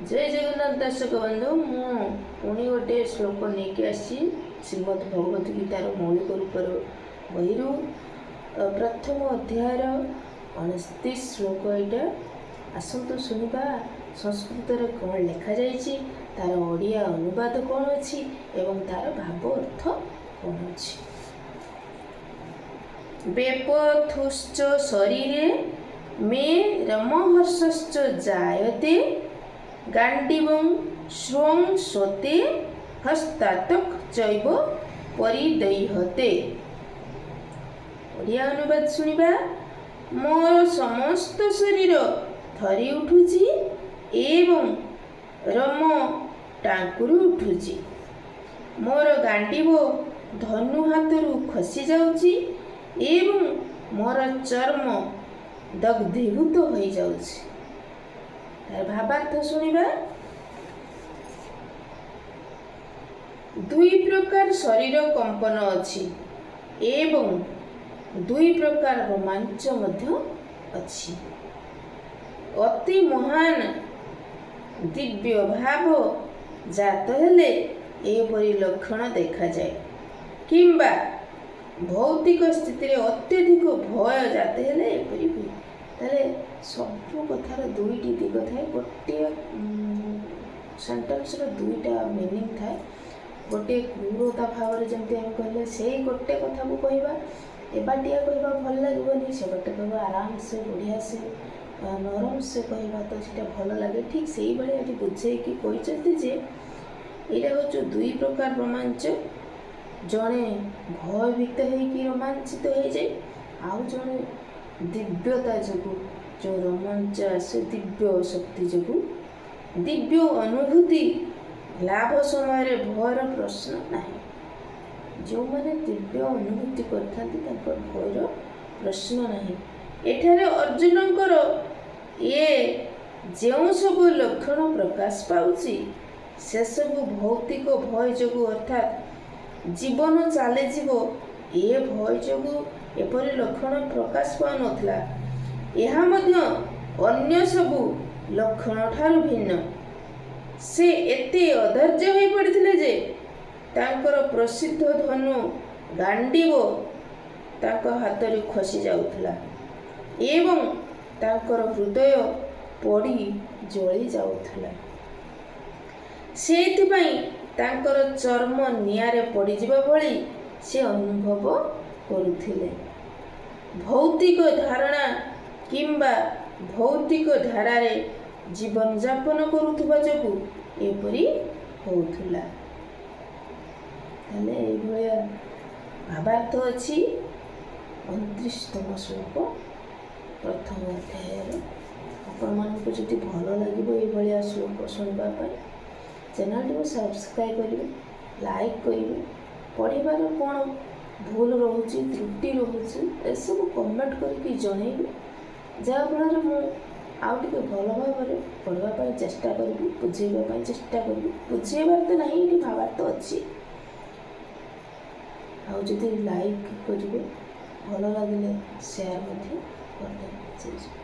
जय जगन्नाथ दर्शक बंधु मु पुणी गोटे श्लोक नहीं आसी श्रीमद् भगवत गीतार मौलिक रूपर बही प्रथम अध्यायर 29 श्लोक यहाँ आसतु शुणा संस्कृत कौन लिखा जाइए तार ओडिया अनुवाद कौन अच्छी एवं तार भाव अर्थ कौन अच्छी। बेपथुश्च शरीरे मे रमहर्षश्च जायते गांडीवं श्वं स्वते हस्तातक चैव परिदह्यते। ओडिया अनुवाद शुणिबा मोर समस्त शरीर थरी उठुची एवं रम टांकुरु उठुची, मोर गांडीव धनु हाथरू खसी जाउची एवं मोर चर्म दग्धीभूत हो जाउची। भावार्थ शुणिबा दुई प्रकार शरीर कंपन अच्छी एवं दुई प्रकार रोमांच मध्य अच्छी। अति महान दिव्य भाव जात हेले एपरि लक्षण देखा जाए किंबा भौतिक स्थिति रे अत्यधिक भय जाते हेले एपरि हुए। ताले सब कथार दुईटी दिग थाए, गोटे सेंटेंस रो दुईटा मीनिंग थाए। गोटे क्रूरता भाव जमी आम कहले से गोटे कथा को कहवा एबाटिया कहवा भल लगनी, से गोटे कहवा आराम से बढ़िया से नरम से कहवा तो सीटा भल लगे। ठीक से भाई आज बुझे कि कहते जे यहाँ हूँ दुई प्रकार रोमांच, जड़े भयभीत होकर रोमांचित हो जाए, आउ जड़े दिव्यता जो जो रोमांच आसे दिव्य शक्ति जो दिव्य अनुभूति लाभ समय भयर प्रश्न नहीं। जो मैंने दिव्य अनुभूति करता भयर प्रश्न नहीं। एठारे अर्जुनकर ये जो सब लक्षण प्रकाश पाउची से सब भौतिक भय जो अर्थात जीवन चली जीव ये भय जो एपरी लक्षण प्रकाश पाउ नथिला। यह मध्य अन्य सबु लक्षण ठारू भिन्न। से एते अधैर्य हो पड़िथिले जे तांकर प्रसिद्ध धनु गांडीव तांको हाथरे खसी जाउथला एवं तांकर हृदय पड़ी जली जाउथला। सेथिपाई तांकर चर्म नियारे पड़ी जिबा भली से अनुभव करुथिले। भौतिक धारणा किंबा भौतिक धारारे जीवन यापन करुथुबा जोगु एपरी होउथुला। ताले ए भलिया भावार्थ अछि 29तम श्लोक प्रथम अध्याय। आपण मानकु जदि भल लागिबो ए भलिया श्लोक सुनबा पय चैनल को सब्सक्राइब करिवे, लाइक करिवे, पढ़िबार कोन भूल रोचे त्रुटि रोचे ए सब कमेंट करके जनइबे, जहाँ फल मु आउ टे भल भाव में पढ़ापी चेष्टा करी, बुझेबा चेष्टा करी। बुझेबार तो नहीं ये भावार्थ अच्छी। आउ जदि लाइक करेंगे भल लगे शेयर कर।